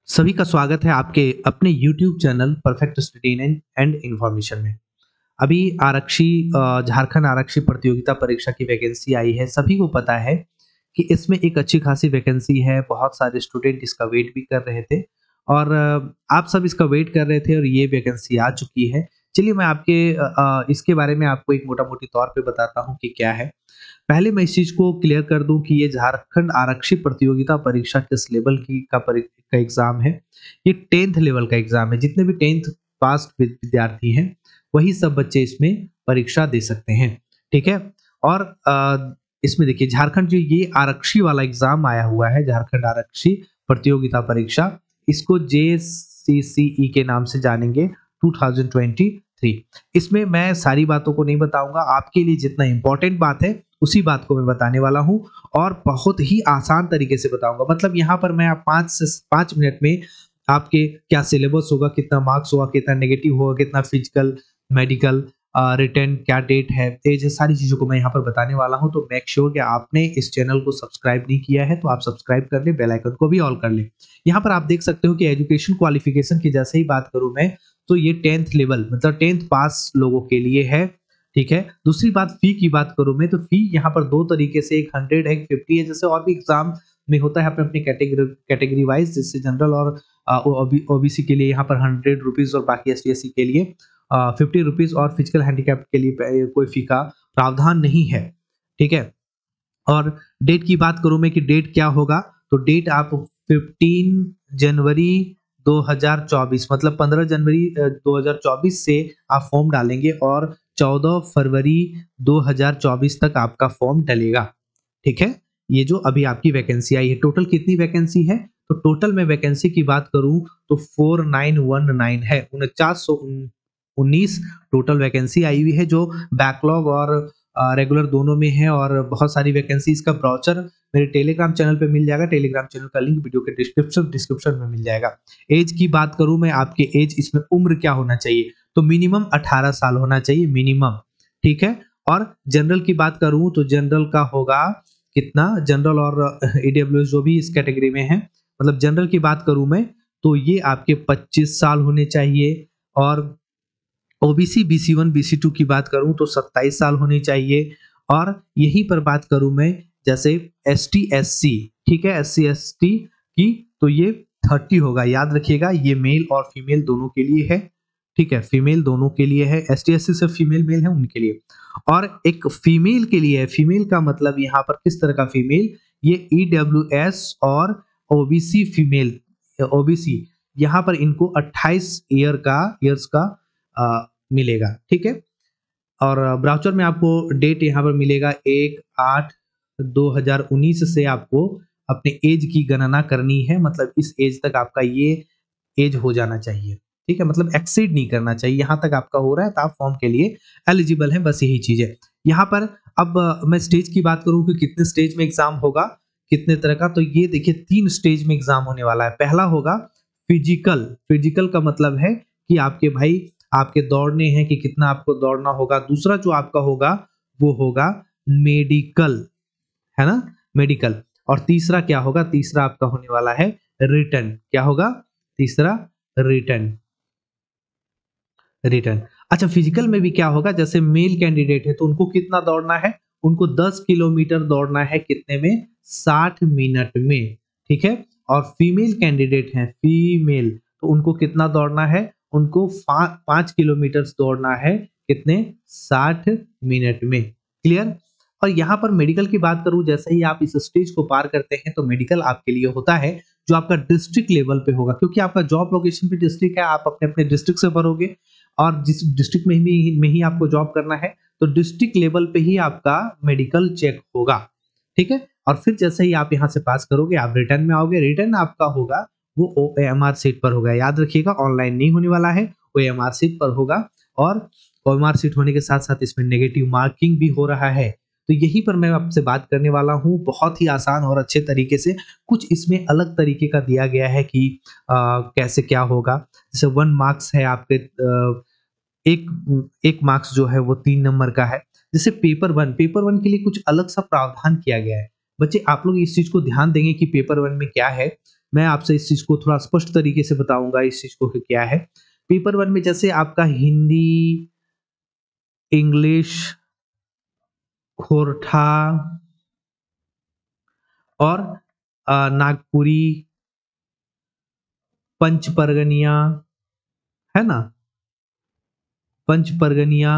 सभी का स्वागत है आपके अपने YouTube channel perfect study and information में। अभी झारखंड आरक्षी प्रतियोगिता परीक्षा की वैकेंसी आई है। सभी को पता है कि इसमें एक अच्छी खासी वैकेंसी है। बहुत सारे स्टूडेंट इसका वेट भी कर रहे थे और आप सब इसका वेट कर रहे थे और ये वैकेंसी आ चुकी है। चलिए मैं इसके बारे में आपको एक मोटा-मोटी तौर पे बताता हूँ कि क्या है। पहले मैं इस चीज को क्लियर कर दूं कि ये झारखंड आरक्षी प्रतियोगिता परीक्षा किस लेवल का एग्जाम है। ये 10th लेवल का एग्जाम है। जितने भी 10th पास विद्यार्थी हैं वही सब बच्चे इसमें परीक्षा दे सकते हैं। ठीक है। और इसमें देखिए झारखंड जो ये आरक्षी वाला एग्जाम आया हुआ है, झारखंड आरक्षी प्रतियोगिता परीक्षा, इसको JCCE के नाम से जानेंगे 2023। इसमें मैं सारी बातों को नहीं बताऊंगा, आपके लिए जितना इंपॉर्टेंट बात है उसी बात को मैं बताने वाला हूं और बहुत ही आसान तरीके से बताऊंगा। मतलब यहाँ पर मैं आप 5 मिनट में आपके क्या सिलेबस होगा, कितना मार्क्स होगा, कितना नेगेटिव होगा, कितना फिजिकल, मेडिकल, रिटर्न, क्या डेट है, एज है, सारी चीजों को मैं यहाँ पर बताने वाला हूँ। तो मेक श्योर कि आपने इस चैनल को सब्सक्राइब नहीं किया है तो आप सब्सक्राइब कर ले, बेल आइकन को भी ऑल कर ले। यहाँ पर आप देख सकते हो कि एजुकेशन क्वालिफिकेशन की जैसे ही बात करूं मैं तो ये 10th लेवल मतलब 10th पास लोगों के लिए है। ठीक है। दूसरी बात फी की बात करूं मैं तो फी यहाँ पर दो तरीके से, एक 100 है, एक 50 है। जैसे और भी एग्जाम में होता है अपने अपनी कैटेगरी वाइज, जैसे जनरल और ओबीसी के लिए यहाँ पर 100 रुपीज और बाकी ST/SC के लिए 50 रुपीज और फिजिकल हैंडीकैप के लिए कोई फी का प्रावधान नहीं है। ठीक है। और डेट की बात करूं मैं कि डेट क्या होगा, तो डेट आप 15 जनवरी 2024 मतलब 15 जनवरी 2024 से आप फॉर्म डालेंगे और 14 फरवरी 2024 तक आपका फॉर्म डलेगा। ठीक है। ये जो अभी आपकी वैकेंसी आई है, टोटल कितनी वैकेंसी है, तो टोटल में वैकेंसी की बात करूं तो 4919 है, 4919 टोटल वैकेंसी आई हुई है, जो बैकलॉग और रेगुलर दोनों में है। और बहुत सारी वैकेंसी, इसका ब्राउचर मेरे टेलीग्राम चैनल पे मिल जाएगा। टेलीग्राम चैनल का लिंक वीडियो के डिस्क्रिप्शन में मिल जाएगा। एज की बात करूं मैं, आपके एज, इसमें उम्र क्या होना चाहिए, तो मिनिमम 18 साल होना चाहिए, मिनिमम। ठीक है। और जनरल की बात करूं तो जनरल का होगा कितना, जनरल और AWS जो भी इस कैटेगरी में है, मतलब जनरल की बात करूं मैं तो ये आपके 25 साल होने चाहिए। और OBC BC1 BC2 की बात करूं तो 27 साल होनी चाहिए। और यहीं पर बात करूं मैं जैसे ST/SC, ठीक है, SC/ST की, तो ये 30 होगा। याद रखिएगा ये मेल और फीमेल दोनों के लिए है। ठीक है, फीमेल दोनों के लिए है। ST/SC सिर्फ फीमेल मेल है उनके लिए। और एक फीमेल के लिए है। फीमेल का मतलब यहाँ पर किस तरह का फीमेल, ये EWS और OBC फीमेल, OBC यहाँ पर इनको 28 ईयर्स का मिलेगा। ठीक है। और ब्राउचर में आपको डेट यहाँ पर मिलेगा 1/8/2019 से आपको अपने एज की गणना करनी है। मतलब इस एज तक आपका ये एज हो जाना चाहिए। ठीक है, मतलब एक्सीड नहीं करना चाहिए। यहाँ तक आपका हो रहा है तो आप फॉर्म के लिए एलिजिबल हैं, बस यही चीज है यहाँ पर। अब मैं स्टेज की बात करूँ कि कितने स्टेज में एग्जाम होगा, कितने तरह का, तो ये देखिए 3 स्टेज में एग्जाम होने वाला है। पहला होगा फिजिकल। फिजिकल का मतलब है कि आपके भाई आपके दौड़ने हैं कि कितना आपको दौड़ना होगा। दूसरा जो आपका होगा वो होगा मेडिकल, है ना, मेडिकल। और तीसरा क्या होगा, तीसरा आपका होने वाला है रिटर्न। क्या होगा तीसरा, रिटर्न। रिटर्न। अच्छा, फिजिकल में भी क्या होगा, जैसे मेल कैंडिडेट है तो उनको कितना दौड़ना है, उनको 10 किलोमीटर दौड़ना है, कितने में, 60 मिनट में। ठीक है। और फीमेल कैंडिडेट है, फीमेल, तो उनको कितना दौड़ना है, उनको 5 किलोमीटर दौड़ना है, कितने, 60 मिनट में। क्लियर। और यहाँ पर मेडिकल की बात करूं, जैसे ही आप इस स्टेज को पार करते हैं तो मेडिकल आपके लिए होता है जो आपका डिस्ट्रिक्ट लेवल पे होगा, क्योंकि आपका जॉब लोकेशन पे डिस्ट्रिक्ट है, आप अपने अपने डिस्ट्रिक्ट से भरोगे और जिस डिस्ट्रिक्ट में ही आपको जॉब करना है तो डिस्ट्रिक्ट लेवल पे ही आपका मेडिकल चेक होगा। ठीक है। और फिर जैसे ही आप यहाँ से पास करोगे आप रिटर्न में आओगे। रिटर्न आपका होगा वो OMR सीट पर होगा। याद रखिएगा ऑनलाइन नहीं होने वाला है, OMR सीट पर होगा। और OMR सीट होने के साथ साथ इसमें नेगेटिव मार्किंग भी हो रहा है। तो यही पर मैं आपसे बात करने वाला हूँ, बहुत ही आसान और अच्छे तरीके से। कुछ इसमें अलग तरीके का दिया गया है कि कैसे क्या होगा। जैसे 1 मार्क्स है आपके, एक मार्क्स जो है वो 3 नंबर का है। जैसे पेपर वन के लिए कुछ अलग सा प्रावधान किया गया है। बच्चे आप लोग इस चीज को ध्यान देंगे कि पेपर 1 में क्या है। मैं आपसे इस चीज को थोड़ा स्पष्ट तरीके से बताऊंगा इस चीज को कि क्या है। पेपर वन में जैसे आपका हिंदी, इंग्लिश, खोरठा और नागपुरी, पंच परगनिया, है ना, पंच परगनिया,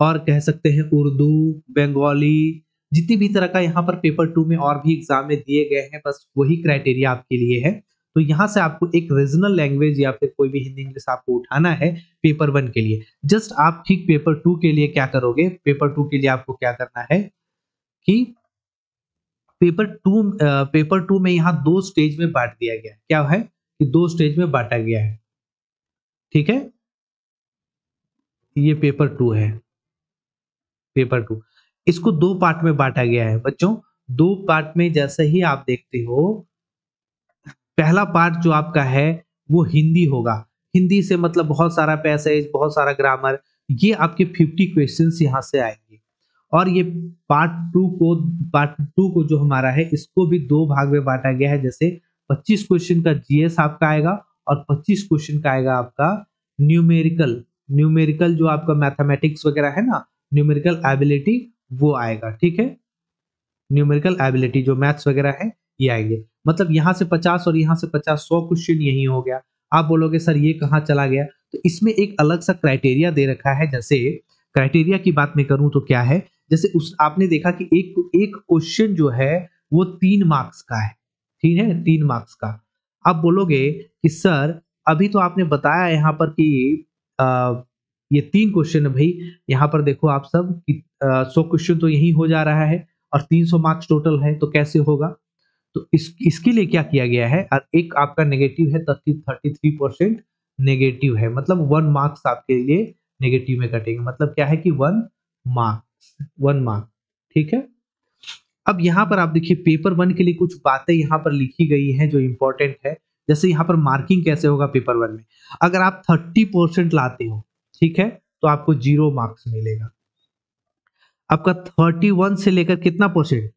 और कह सकते हैं उर्दू, बंगाली, जितनी भी तरह का यहाँ पर पेपर टू में और भी एग्जाम में दिए गए हैं, बस वही क्राइटेरिया आपके लिए है। तो यहाँ से आपको एक रीजनल लैंग्वेज या फिर कोई भी हिंदी इंग्लिश आपको उठाना है पेपर वन के लिए। जस्ट आप ठीक पेपर टू के लिए क्या करोगे, पेपर टू के लिए आपको क्या करना है कि पेपर टू में यहाँ दो स्टेज में बांट दिया गया है। क्या है कि दो स्टेज में बांटा गया है, ठीक है। ये पेपर टू है, पेपर टू, इसको दो पार्ट में बांटा गया है बच्चों। दो पार्ट में जैसे ही आप देखते हो, पहला पार्ट जो आपका है वो हिंदी होगा। हिंदी से मतलब बहुत सारा पैसेज, बहुत सारा ग्रामर, ये आपके 50 क्वेश्चंस यहाँ से आएंगे। और ये पार्ट टू को जो हमारा है इसको भी दो भाग में बांटा गया है। जैसे 25 क्वेश्चन का जीएस आपका आएगा और 25 क्वेश्चन का आएगा आपका न्यूमेरिकल। न्यूमेरिकल जो आपका मैथमेटिक्स वगैरह है ना, न्यूमेरिकल एबिलिटी, वो आएगा, ठीक है। न्यूमेरिकल एबिलिटी जो मैथ्स वगैरह है ये आएंगे। मतलब यहाँ से 50 और यहाँ से 50, 100 क्वेश्चन यही हो गया। आप बोलोगे सर ये कहाँ चला गया, तो इसमें एक अलग सा क्राइटेरिया दे रखा है। जैसे क्राइटेरिया की बात मैं करूं तो क्या है, जैसे उस आपने देखा कि एक क्वेश्चन जो है वो 3 मार्क्स का है, ठीक है, 3 मार्क्स का। आप बोलोगे कि सर अभी तो आपने बताया यहाँ पर कि ये 3 क्वेश्चन है भाई, यहाँ पर देखो आप सब 100 क्वेश्चन तो यही हो जा रहा है और 300 मार्क्स टोटल है, तो कैसे होगा। तो इसके लिए क्या किया गया है, और एक आपका नेगेटिव है, 33% नेगेटिव है, मतलब 1 मार्क्स आपके लिए नेगेटिव में कटेंगे। मतलब क्या है कि 1 मार्क, ठीक है। अब यहाँ पर आप देखिए पेपर वन के लिए कुछ बातें यहाँ पर लिखी गई हैं जो इंपॉर्टेंट है। जैसे यहाँ पर मार्किंग कैसे होगा पेपर वन में, अगर आप 30% लाते हो, ठीक है, तो आपको 0 मार्क्स मिलेगा। आपका 31 से लेकर कितना परसेंट,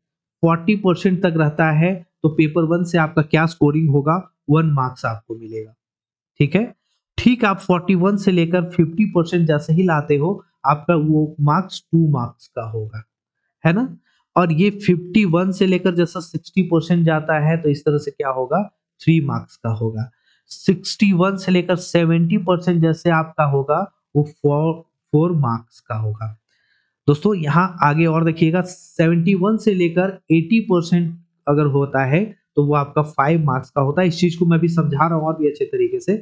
40% तक रहता है, तो पेपर वन से आपका क्या स्कोरिंग होगा, 1 मार्क्स आपको मिलेगा, ठीक है। ठीक, आप 41 से लेकर 50% जैसे ही लाते हो, आपका वो मार्क्स 2 मार्क्स का होगा, है ना। और ये 51 से लेकर जैसा 60% जाता है, तो इस तरह से क्या होगा, 3 मार्क्स का होगा। 61 से लेकर 70% जैसे आपका होगा, वो 4 मार्क्स का होगा। दोस्तों यहाँ आगे और देखिएगा, 71 से लेकर 80% अगर होता है तो वो आपका 5 मार्क्स का होता है। इस चीज को मैं भी समझा रहा हूँ और भी अच्छे तरीके से।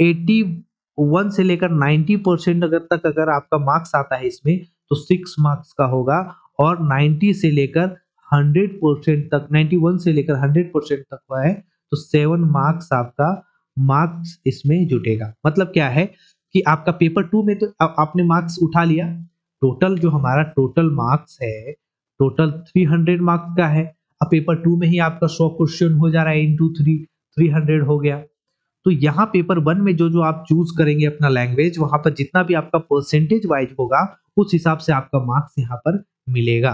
81 से लेकर 90% अगर आपका मार्क्स आता है इसमें, तो 6 मार्क्स का होगा। और 90 से लेकर 100% तक, 91 से लेकर 100% तक हुआ है, तो 7 मार्क्स आपका मार्क्स इसमें जुटेगा। मतलब क्या है कि आपका पेपर टू में तो आपने मार्क्स उठा लिया, टोटल जो हमारा टोटल मार्क्स है, टोटल 300 मार्क्स का है। अब पेपर टू में ही आपका 100 क्वेश्चन हो जा रहा है, इंटू 300 हो गया। तो यहाँ पेपर वन में जो जो आप चूज करेंगे अपना लैंग्वेज, वहां पर जितना भी आपका परसेंटेज वाइज होगा, उस हिसाब से आपका मार्क्स यहाँ पर मिलेगा।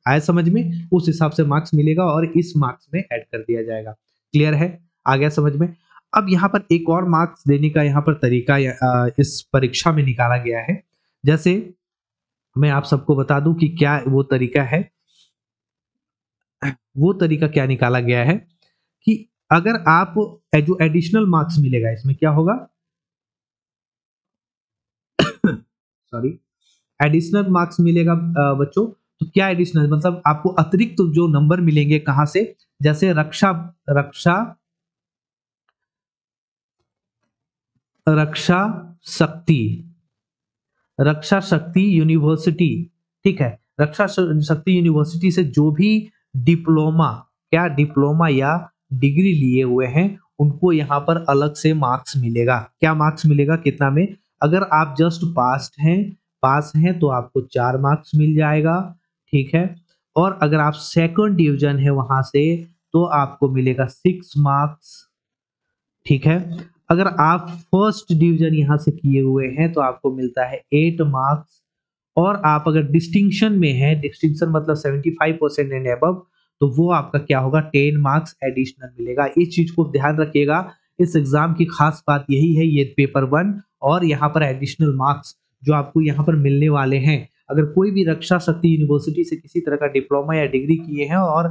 आया समझ में, उस हिसाब से मार्क्स मिलेगा और इस मार्क्स में ऐड कर दिया जाएगा। क्लियर है, आ गया समझ में। अब यहाँ पर एक और मार्क्स देने का यहाँ पर तरीका इस परीक्षा में निकाला गया है। जैसे मैं आप सबको बता दूं कि क्या वो तरीका है। वो तरीका क्या निकाला गया है कि अगर आप जो एडिशनल मार्क्स मिलेगा, इसमें क्या होगा, सॉरी, एडिशनल मार्क्स मिलेगा बच्चों। तो क्या एडिशनल मतलब आपको अतिरिक्त तो जो नंबर मिलेंगे कहां से, जैसे रक्षा रक्षा रक्षा शक्ति रक्षा शक्ति यूनिवर्सिटी, ठीक है, रक्षा शक्ति यूनिवर्सिटी से जो भी डिप्लोमा, क्या डिप्लोमा या डिग्री लिए हुए हैं, उनको यहाँ पर अलग से मार्क्स मिलेगा। क्या मार्क्स मिलेगा, कितना में, अगर आप जस्ट पास हैं तो आपको 4 मार्क्स मिल जाएगा, ठीक है। और अगर आप सेकंड डिवीजन है वहां से, तो आपको मिलेगा 6 मार्क्स, ठीक है। अगर आप फर्स्ट डिवीजन यहां से किए हुए हैं तो आपको मिलता है 8 मार्क्स। और आप अगर डिस्टिंक्शन में है, डिस्टिंक्शन मतलब 75% एंड अबव, तो वो आपका क्या होगा, 10 मार्क्स एडिशनल मिलेगा। इस चीज को ध्यान रखिएगा, इस एग्जाम की खास बात यही है, ये पेपर 1 और यहाँ पर एडिशनल मार्क्स जो आपको यहाँ पर मिलने वाले हैं। अगर कोई भी रक्षा शक्ति यूनिवर्सिटी से किसी तरह का डिप्लोमा या डिग्री किए हैं और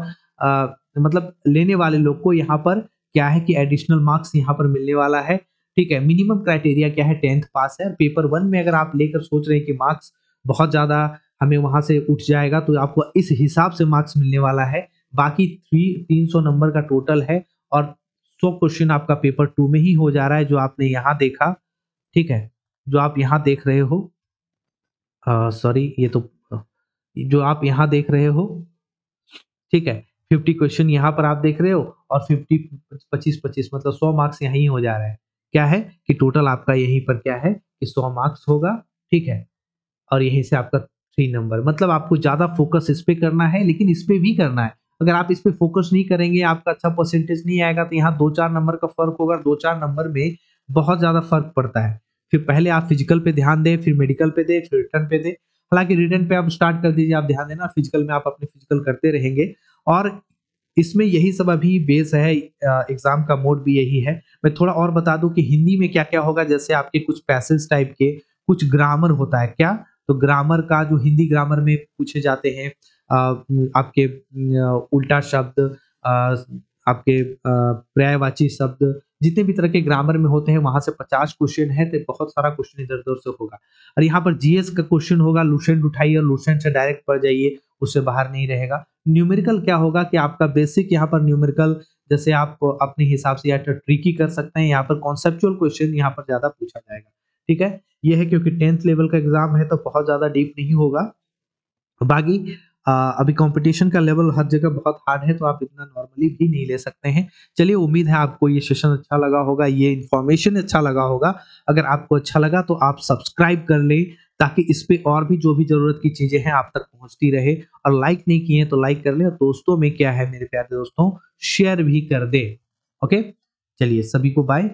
मतलब लेने वाले लोग को यहाँ पर क्या है कि एडिशनल मार्क्स यहाँ पर मिलने वाला है। ठीक है, मिनिमम क्राइटेरिया क्या है, 10th पास है। पेपर 1 में अगर आप लेकर सोच रहे हैं कि मार्क्स बहुत ज्यादा हमें वहां से उठ जाएगा, तो आपको इस हिसाब से मार्क्स मिलने वाला है। बाकी 300 नंबर का टोटल है और 100 क्वेश्चन आपका पेपर 2 में ही हो जा रहा है, जो आपने यहाँ देखा। ठीक है, जो आप यहाँ देख रहे हो, सॉरी ये तो जो आप यहाँ देख रहे हो, ठीक है, 50 क्वेश्चन यहाँ पर आप देख रहे हो और 50 25 मतलब 100 मार्क्स यहीं हो जा रहा है। क्या है कि टोटल आपका यहीं पर क्या है कि 100 मार्क्स होगा। ठीक है, और यहीं से आपका 3 नंबर, मतलब आपको ज्यादा फोकस इस पे करना है, लेकिन इस पे भी करना है। अगर आप इस पे फोकस नहीं करेंगे, आपका अच्छा परसेंटेज नहीं आएगा, तो यहाँ 2-4 नंबर का फर्क होगा। 2-4 नंबर में बहुत ज्यादा फर्क पड़ता है। फिर पहले आप फिजिकल पे ध्यान दें, फिर मेडिकल पे दें, फिर रिटर्न पे दें। हालांकि रिटर्न पे आप स्टार्ट कर दीजिए, आप ध्यान देना, फिजिकल में आप अपने फिजिकल करते रहेंगे। और इसमें यही सब अभी बेस है, एग्जाम का मोड भी यही है। मैं थोड़ा और बता दूं कि हिंदी में क्या क्या होगा। जैसे आपके कुछ पैसेज टाइप के, कुछ ग्रामर होता है क्या, तो ग्रामर का जो हिंदी ग्रामर में पूछे जाते हैं, आपके उल्टा शब्द, आपके पर्यायवाची शब्द, जितने भी तरह के ग्रामर में होते हैं, वहां से 50 क्वेश्चन है, तो बहुत सारा क्वेश्चन इधर उधर से होगा। और यहाँ पर जीएस का क्वेश्चन होगा, लुसेंट उठाइए और लुसेंट से डायरेक्ट पढ़ जाइए, उससे बाहर नहीं रहेगा। न्यूमेरिकल क्या होगा कि आपका बेसिक यहाँ पर न्यूमेरिकल, जैसे आप अपने हिसाब से या तो ट्रिकी कर सकते हैं, यहाँ पर कॉन्सेप्चुअल क्वेश्चन यहाँ पर ज्यादा पूछा जाएगा। ठीक है, ये है क्योंकि 10th लेवल का एग्जाम है, तो बहुत ज्यादा डीप नहीं होगा। बाकी अभी कंपटीशन का लेवल हर जगह बहुत हार्ड है, तो आप इतना नॉर्मली भी नहीं ले सकते हैं। चलिए, उम्मीद है आपको ये सेशन अच्छा लगा होगा, ये इन्फॉर्मेशन अच्छा लगा होगा। अगर आपको अच्छा लगा तो आप सब्सक्राइब कर लें, ताकि इस पे और भी जो भी जरूरत की चीजें हैं आप तक पहुंचती रहे। और लाइक नहीं किए तो लाइक कर लें, और दोस्तों में क्या है मेरे प्यारे दोस्तों, शेयर भी कर दें। ओके, चलिए सभी को बाय।